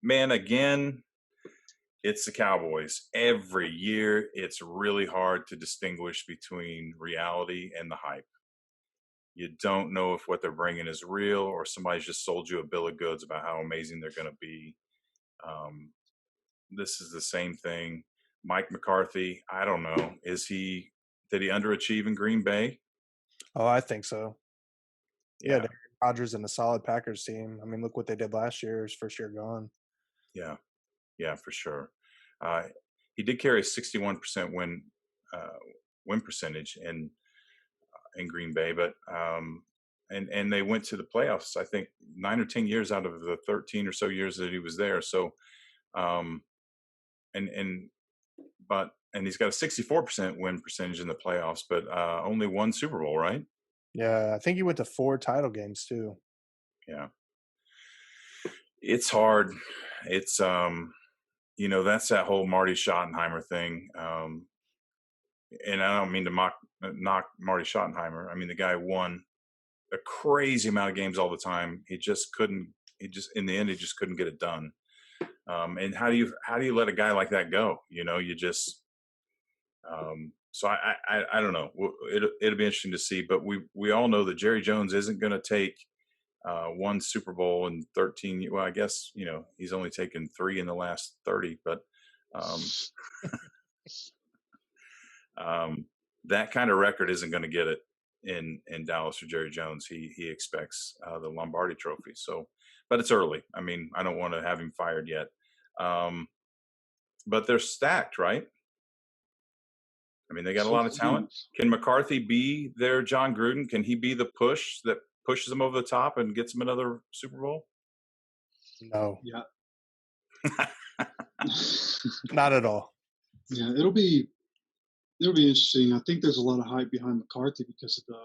Man, again, it's the Cowboys. Every year, it's really hard to distinguish between reality and the hype. You don't know if what they're bringing is real or somebody's just sold you a bill of goods about how amazing they're going to be. Um, this is the same thing. Mike McCarthy, I don't know. Did he underachieve in Green Bay? Oh, I think so. Yeah, Yeah, Aaron Rodgers and a solid Packers team. I mean, look what they did last year. His first year gone. yeah, yeah, for sure. Uh, he did carry a 61% uh, win percentage in Green Bay, but and they went to the playoffs. I think 9 or 10 years out of the 13 or so years that he was there. So um, and but and he's got a 64% win percentage in the playoffs, but only one Super Bowl, right? Yeah, I think he went to 4 title games too. Yeah, it's hard. It's that's that whole Marty Schottenheimer thing. And I don't mean to knock Marty Schottenheimer. I mean the guy won a crazy amount of games all the time. He just couldn't. He just in the end he just couldn't get it done. And how do you let a guy like that go? You just so I don't know. It'll be interesting to see. But we all know that Jerry Jones isn't going to take one Super Bowl in 13. Well, I guess he's only taken 3 in the last 30. But um, um, that kind of record isn't going to get it in Dallas for Jerry Jones. He expects the Lombardi Trophy. So, but it's early. I mean, I don't want to have him fired yet. But they're stacked, right? I mean, they got a lot of talent. Can McCarthy be their John Gruden? Can he be the push that pushes them over the top and gets them another Super Bowl? No, Yeah. not at all. Yeah, it'll be interesting. I think there's a lot of hype behind McCarthy because of the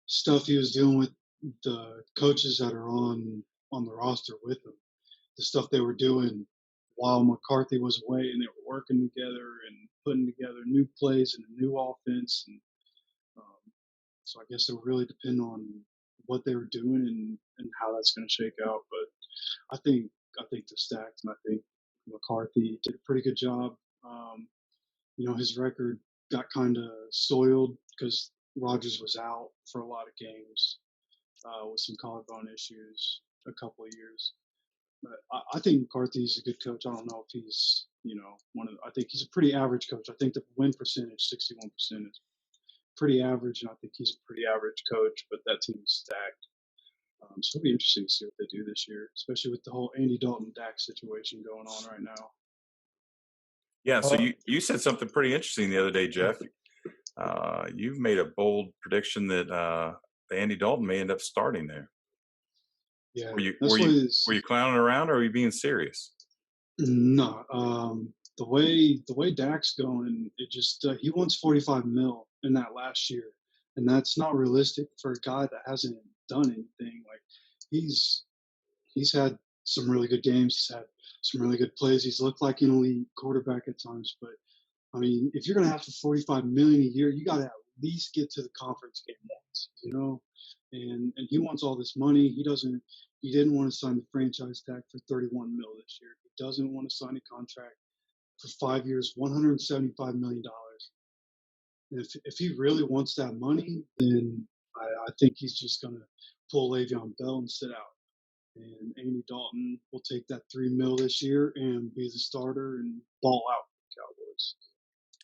stuff he was doing with the coaches that are on the roster with him. The stuff they were doing while McCarthy was away, and they were working together and putting together new plays and a new offense. And so I guess it'll really depend on what they were doing and how that's going to shake out. But I think they're stacked, and I think McCarthy did a pretty good job. Um, his record got kind of soiled because Rodgers was out for a lot of games with some collarbone issues a couple of years. But I think McCarthy's a good coach. I don't know if he's, I think he's a pretty average coach. I think the win percentage, 61%, is pretty average, and I think he's a pretty average coach, but that team is stacked. So it'll be interesting to see what they do this year, especially with the whole Andy Dalton Dak situation going on right now. Yeah. So you said something pretty interesting the other day, Jeff. You've made a bold prediction that Andy Dalton may end up starting there. Yeah, were you clowning around, or were you being serious? No, the way Dak's going, it just he wants 45 mil in that last year, and that's not realistic for a guy that hasn't done anything. Like he's had some really good games, he's had some really good plays. He's looked like an elite quarterback at times, but I mean, if you're gonna have for 45 million a year, you got to at least get to the conference game once. And he wants all this money. He didn't want to sign the franchise tag for 31 mil this year. He doesn't want to sign a contract for 5 years, $175 million. And if he really wants that money, then I think he's just going to pull Le'Veon Bell and sit out. And Andy Dalton will take that 3 mil this year and be the starter and ball out for the Cowboys.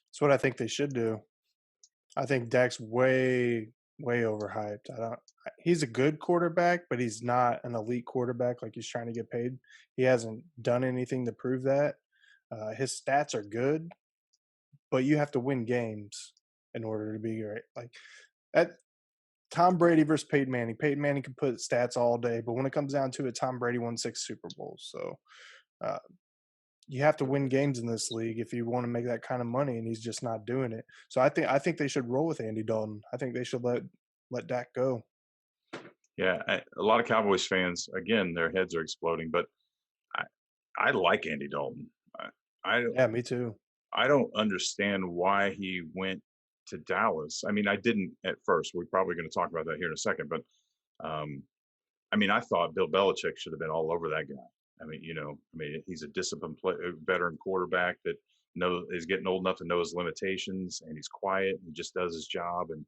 That's what I think they should do. I think Dak's way overhyped. He's a good quarterback, but he's not an elite quarterback like he's trying to get paid. He hasn't done anything to prove that. His stats are good, but you have to win games in order to be great. Like that Tom Brady versus Peyton Manning. Peyton Manning can put stats all day, but when it comes down to it, Tom Brady won 6 Super Bowls. So you have to win games in this league if you want to make that kind of money, and he's just not doing it. So I think they should roll with Andy Dalton. I think they should let Dak go. Yeah, a lot of Cowboys fans, again, their heads are exploding. But I like Andy Dalton. Yeah, me too. I don't understand why he went to Dallas. I mean, I didn't at first. We're probably going to talk about that here in a second. But I mean, I thought Bill Belichick should have been all over that guy. I mean, he's a disciplined veteran quarterback that is getting old enough to know his limitations, and he's quiet and just does his job. And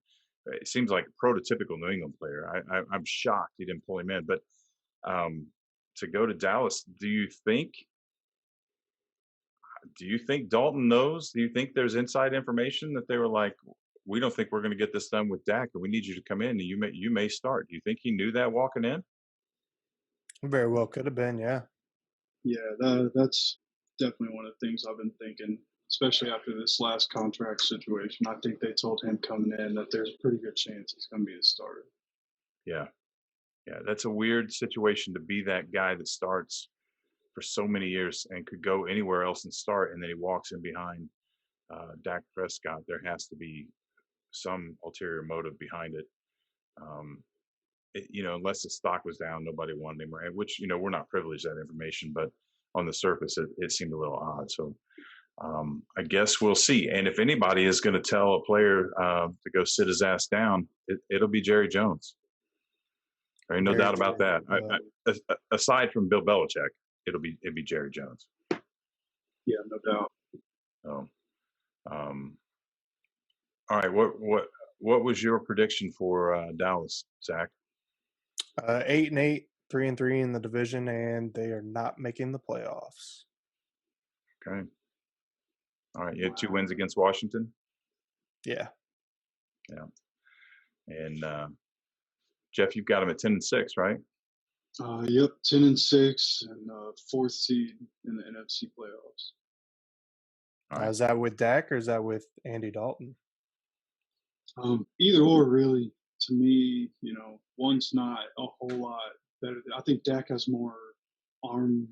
it seems like a prototypical New England player. I'm shocked he didn't pull him in. But to go to Dallas, do you think Dalton knows? Do you think there's inside information that they were like, we don't think we're going to get this done with Dak, and we need you to come in, and you may start? Do you think he knew that walking in? Very well could have been, yeah. Yeah, that's definitely one of the things I've been thinking, especially after this last contract situation. I think they told him coming in that there's a pretty good chance he's going to be a starter. Yeah. Yeah, that's a weird situation to be that guy that starts for so many years and could go anywhere else and start, and then he walks in behind Dak Prescott. There has to be some ulterior motive behind it. Unless the stock was down, nobody wanted him, right? Which, we're not privileged that information, but on the surface, it seemed a little odd. So I guess we'll see. And if anybody is going to tell a player to go sit his ass down, it'll be Jerry Jones. There ain't no doubt about that. Aside from Bill Belichick, it'd be Jerry Jones. Yeah, no doubt. So, all right. What was your prediction for Dallas, Zach? 8-8, 3-3 in the division, and they are not making the playoffs. Okay. All right. You had 2 wins against Washington. Yeah. Yeah. And Jeff, you've got them at 10-6, right? Yep, 10-6, and 4th seed in the NFC playoffs. Right. Is that with Dak or is that with Andy Dalton? Either or, really. To me, one's not a whole lot better. I think Dak has more arm,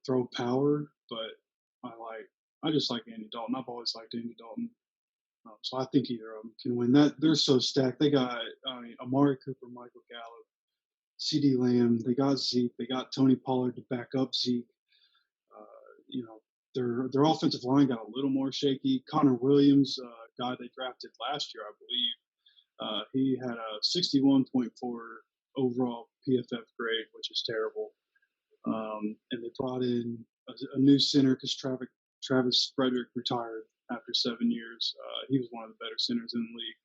throw power, but I just like Andy Dalton. I've always liked Andy Dalton. So I think either of them can win. They're so stacked. They got Amari Cooper, Michael Gallup, CeeDee Lamb. They got Zeke. They got Tony Pollard to back up Zeke. Their offensive line got a little more shaky. Connor Williams, guy they drafted last year, I believe, he had a 61.4 overall PFF grade, which is terrible. And they brought in a new center because Travis Frederick retired after 7 years. He was one of the better centers in the league.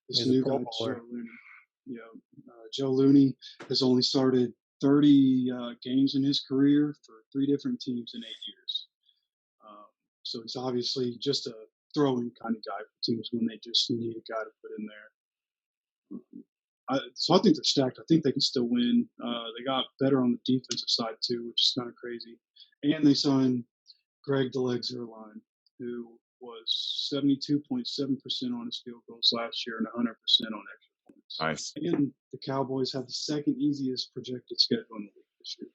This new guy, Joe Looney. Joe Looney has only started 30 games in his career for 3 different teams in 8 years. So he's obviously just a throwing kind of guy for teams when they just need a guy to put in there. So I think they're stacked. I think they can still win. They got better on the defensive side too, which is kind of crazy. And they signed Greg Zerline, who was 72.7% on his field goals last year and 100% on extra points. Nice. And the Cowboys have the second easiest projected schedule in the league this year.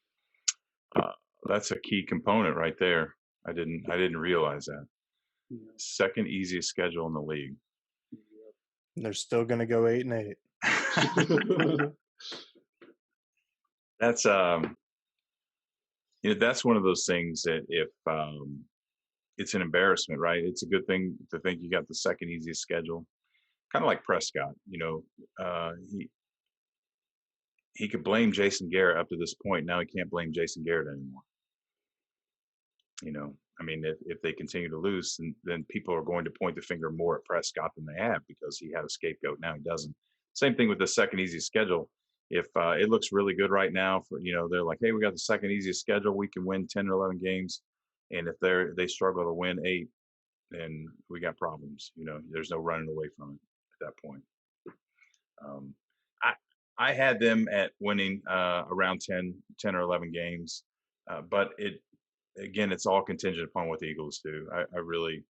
That's a key component right there. I didn't realize that. Yeah. Second easiest schedule in the league. And they're still going to go 8-8. That's that's one of those things that if it's an embarrassment, right? It's a good thing to think you got the second easiest schedule. Kind of like Prescott, he could blame Jason Garrett up to this point. Now he can't blame Jason Garrett anymore. If they continue to lose, then people are going to point the finger more at Prescott than they have because he had a scapegoat. Now he doesn't. Same thing with the second easiest schedule. If it looks really good right now, they're like, hey, we got the second easiest schedule. We can win 10 or 11 games. And if they struggle to win 8, then we got problems. There's no running away from it at that point. I had them at winning around 10 or 11 games, but it's all contingent upon what the Eagles do. I really,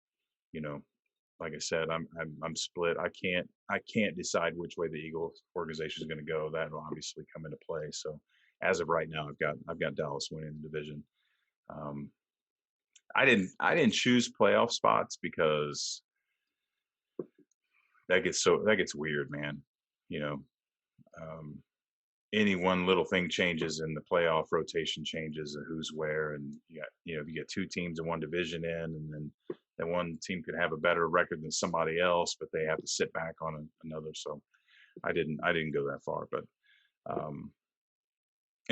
like I said, I'm split. I can't decide which way the Eagles organization is going to go. That'll obviously come into play. So as of right now, I've got Dallas winning the division. I didn't choose playoff spots because that gets weird, man. Any one little thing changes and the playoff rotation changes and who's where, and you get 2 teams in one division in, and then that one team could have a better record than somebody else, but they have to sit back on another. So I didn't go that far, but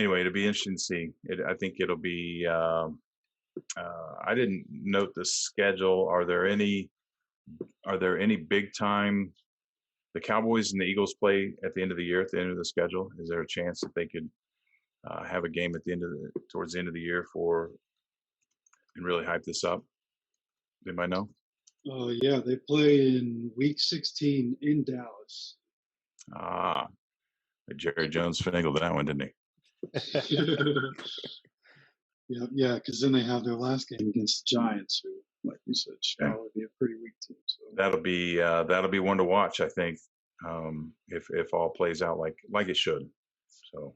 anyway, it'll be interesting to see. I think it'll be. I didn't note the schedule. Are there any big time? The Cowboys and the Eagles play at the end of the year. At the end of the schedule, is there a chance that they could have a game at the towards the end of the year and really hype this up? Anybody know? Yeah, they play in Week 16 in Dallas. Jerry Jones finagled that one, didn't he? Yeah, because then they have their last game against the Giants, who, like you said, should probably be a pretty weak team. So that'll be one to watch, I think, if all plays out like it should. So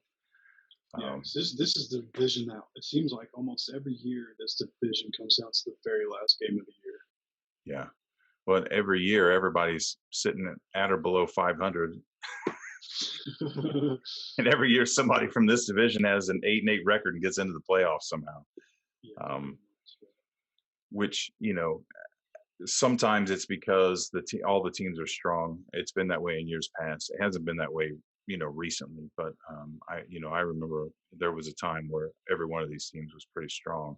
yeah, this is the division now. It seems like almost every year this division comes down to the very last game of the year. Yeah, well, every year everybody's sitting at or below 500. And every year somebody from this division has an 8-8 record and gets into the playoffs somehow. Which, sometimes it's because all the teams are strong. It's been that way in years past. It hasn't been that way, recently. But I remember there was a time where every one of these teams was pretty strong.